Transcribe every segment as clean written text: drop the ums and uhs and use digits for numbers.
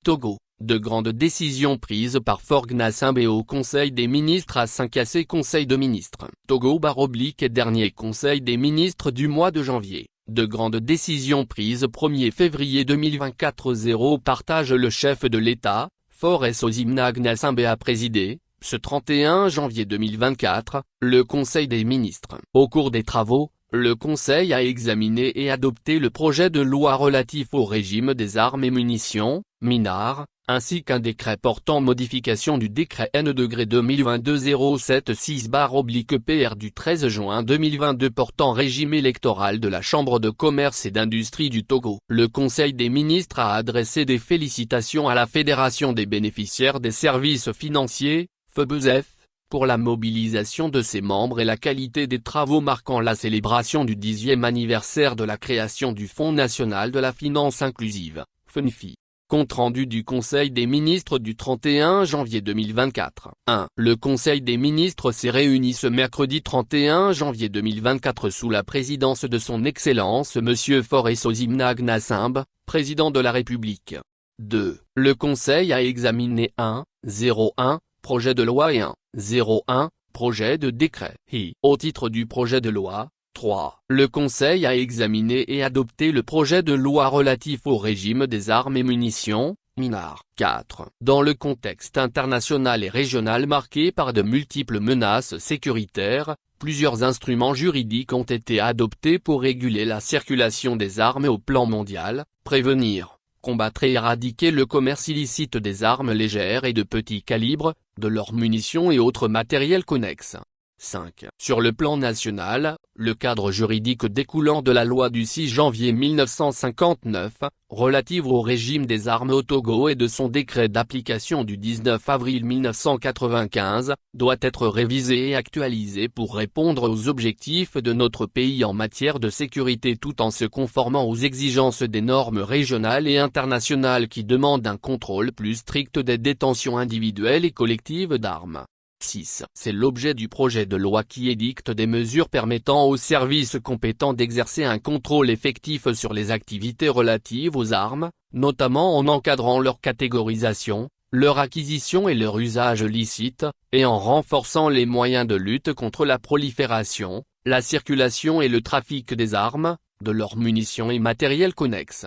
Togo, de grandes décisions prises par Faure Gnassingbé au Conseil des ministres à Saint-Cassé. Conseil de ministres Togo / dernier Conseil des ministres du mois de janvier, de grandes décisions prises 1er février 2024. 0 Partage. Le chef de l'État, Faure Gnassingbé, a présidé, ce 31 janvier 2024, le Conseil des ministres. Au cours des travaux, le Conseil a examiné et adopté le projet de loi relatif au régime des armes et munitions, MINAR, ainsi qu'un décret portant modification du décret N-2022-076/PR du 13 juin 2022 portant régime électoral de la Chambre de commerce et d'industrie du Togo. Le Conseil des ministres a adressé des félicitations à la Fédération des bénéficiaires des services financiers, FEBESEF, pour la mobilisation de ses membres et la qualité des travaux marquant la célébration du 10e anniversaire de la création du Fonds national de la finance inclusive, FNFI. Compte rendu du Conseil des ministres du 31 janvier 2024. 1. Le Conseil des ministres s'est réuni ce mercredi 31 janvier 2024 sous la présidence de son Excellence Monsieur Faure Gnassingbé, président de la République. 2. Le Conseil a examiné 1.01 projet de loi et 1.01 projet de décret. Au titre du projet de loi, 3. Le Conseil a examiné et adopté le projet de loi relatif au régime des armes et munitions, MINAR. 4. Dans le contexte international et régional marqué par de multiples menaces sécuritaires, plusieurs instruments juridiques ont été adoptés pour réguler la circulation des armes au plan mondial, prévenir, combattre et éradiquer le commerce illicite des armes légères et de petit calibre, de leurs munitions et autres matériels connexes. 5. Sur le plan national, le cadre juridique découlant de la loi du 6 janvier 1959, relative au régime des armes au Togo et de son décret d'application du 19 avril 1995, doit être révisé et actualisé pour répondre aux objectifs de notre pays en matière de sécurité tout en se conformant aux exigences des normes régionales et internationales qui demandent un contrôle plus strict des détentions individuelles et collectives d'armes. 6. C'est l'objet du projet de loi qui édicte des mesures permettant aux services compétents d'exercer un contrôle effectif sur les activités relatives aux armes, notamment en encadrant leur catégorisation, leur acquisition et leur usage licite, et en renforçant les moyens de lutte contre la prolifération, la circulation et le trafic des armes, de leurs munitions et matériels connexes.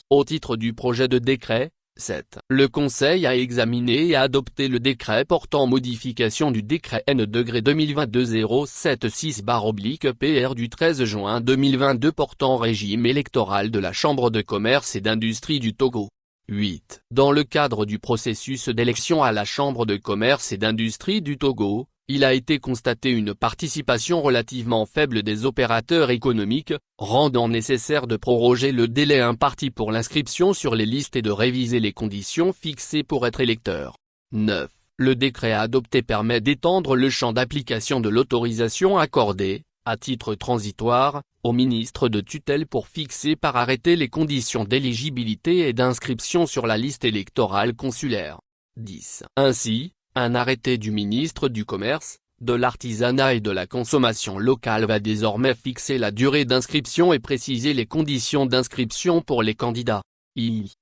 Au titre du projet de décret, 7. Le Conseil a examiné et adopté le décret portant modification du décret N-2022-076/PR du 13 juin 2022 portant régime électoral de la Chambre de commerce et d'industrie du Togo. 8. Dans le cadre du processus d'élection à la Chambre de commerce et d'industrie du Togo, il a été constaté une participation relativement faible des opérateurs économiques, rendant nécessaire de proroger le délai imparti pour l'inscription sur les listes et de réviser les conditions fixées pour être électeur. 9. Le décret adopté permet d'étendre le champ d'application de l'autorisation accordée, à titre transitoire, au ministre de tutelle pour fixer par arrêté les conditions d'éligibilité et d'inscription sur la liste électorale consulaire. 10. Ainsi, un arrêté du ministre du Commerce, de l'Artisanat et de la Consommation locale va désormais fixer la durée d'inscription et préciser les conditions d'inscription pour les candidats.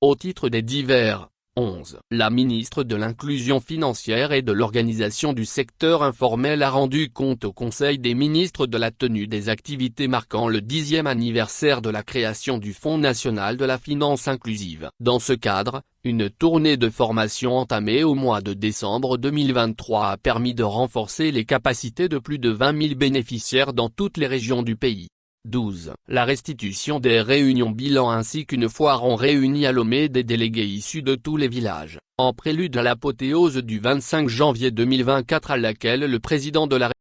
Au titre des divers. 11. La ministre de l'Inclusion financière et de l'Organisation du secteur informel a rendu compte au Conseil des ministres de la tenue des activités marquant le 10e anniversaire de la création du Fonds national de la finance inclusive. Dans ce cadre, une tournée de formation entamée au mois de décembre 2023 a permis de renforcer les capacités de plus de 20 000 bénéficiaires dans toutes les régions du pays. 12. La restitution des réunions bilan ainsi qu'une foire ont réuni à Lomé des délégués issus de tous les villages, en prélude à l'apothéose du 25 janvier 2024 à laquelle le président de la